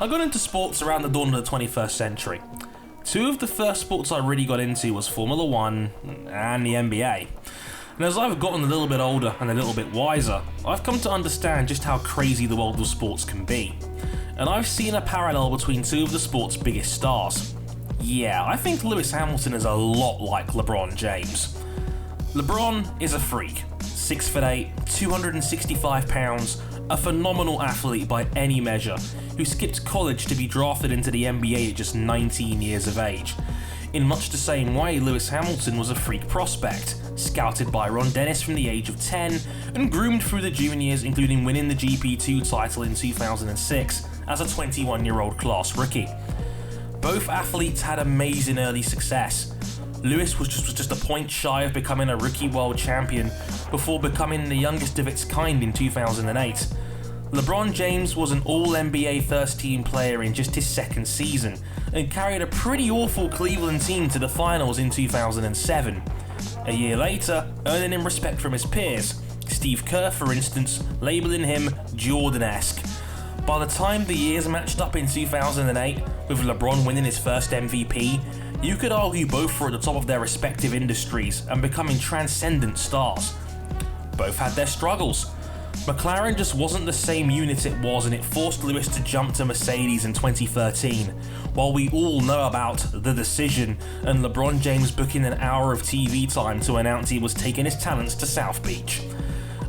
I got into sports around the dawn of the 21st century. Two of the first sports I really got into was Formula 1 and the NBA. And as I've gotten a little bit older and a little bit wiser, I've come to understand just how crazy the world of sports can be. And I've seen a parallel between two of the sport's biggest stars. Yeah, I think Lewis Hamilton is a lot like LeBron James. LeBron is a freak. 6'8", 265 pounds, a phenomenal athlete by any measure, who skipped college to be drafted into the NBA at just 19 years of age. In much the same way, Lewis Hamilton was a freak prospect, scouted by Ron Dennis from the age of 10, and groomed through the juniors, including winning the GP2 title in 2006 as a 21-year-old class rookie. Both athletes had amazing early success. Lewis was just a point shy of becoming a rookie world champion before becoming the youngest of its kind in 2008. LeBron James was an All-NBA first-team player in just his second season and carried a pretty awful Cleveland team to the finals in 2007. A year later, earning him respect from his peers, Steve Kerr, for instance, labeling him Jordan-esque. By the time the years matched up in 2008, with LeBron winning his first MVP, you could argue both were at the top of their respective industries and becoming transcendent stars. Both had their struggles. McLaren just wasn't the same unit it was, and it forced Lewis to jump to Mercedes in 2013, while we all know about The Decision and LeBron James booking an hour of TV time to announce he was taking his talents to South Beach.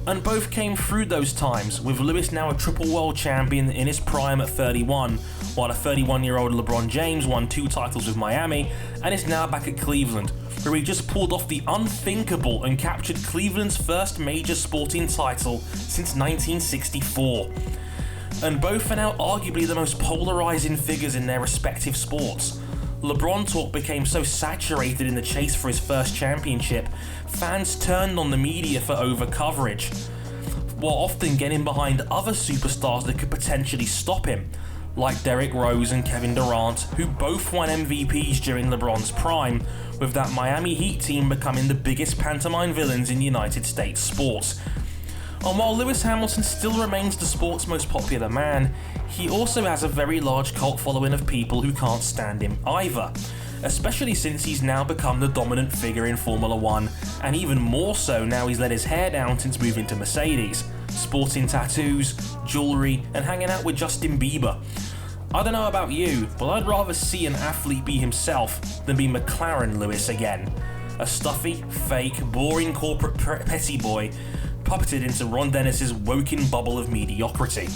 And both came through those times, with Lewis now a triple world champion in his prime at 31, while a 31-year-old LeBron James won 2 titles with Miami and is now back at Cleveland, where he just pulled off the unthinkable and captured Cleveland's first major sporting title since 1964. And both are now arguably the most polarizing figures in their respective sports. LeBron talk became so saturated in the chase for his first championship, fans turned on the media for over-coverage, while often getting behind other superstars that could potentially stop him, like Derrick Rose and Kevin Durant, who both won MVPs during LeBron's prime, with that Miami Heat team becoming the biggest pantomime villains in United States sports. And while Lewis Hamilton still remains the sport's most popular man, he also has a very large cult following of people who can't stand him either, especially since he's now become the dominant figure in Formula 1, and even more so now he's let his hair down since moving to Mercedes, sporting tattoos, jewellery, and hanging out with Justin Bieber. I don't know about you, but I'd rather see an athlete be himself than be McLaren Lewis again. A stuffy, fake, boring corporate petty boy puppeted into Ron Dennis's woken bubble of mediocrity.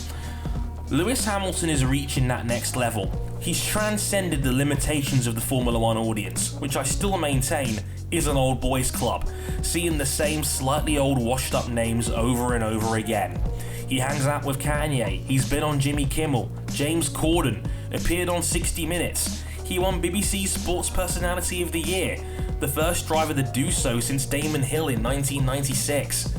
Lewis Hamilton is reaching that next level. He's transcended the limitations of the Formula 1 audience, which I still maintain is an old boys club, seeing the same slightly old washed up names over and over again. He hangs out with Kanye, he's been on Jimmy Kimmel, James Corden, appeared on 60 Minutes, he won BBC's Sports Personality of the Year, the first driver to do so since Damon Hill in 1996.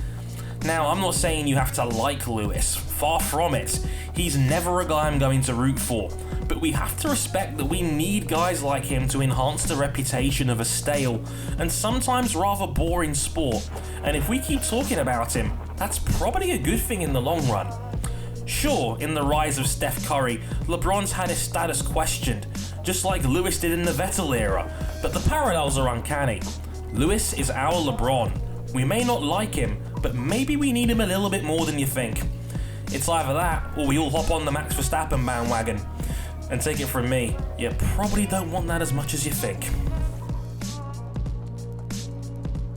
Now, I'm not saying you have to like Lewis, far from it. He's never a guy I'm going to root for, but we have to respect that we need guys like him to enhance the reputation of a stale and sometimes rather boring sport, and if we keep talking about him, that's probably a good thing in the long run. Sure, in the rise of Steph Curry, LeBron's had his status questioned, just like Lewis did in the Vettel era, but the parallels are uncanny. Lewis is our LeBron. We may not like him, but maybe we need him a little bit more than you think. It's either that, or we all hop on the Max Verstappen bandwagon. And take it from me, you probably don't want that as much as you think.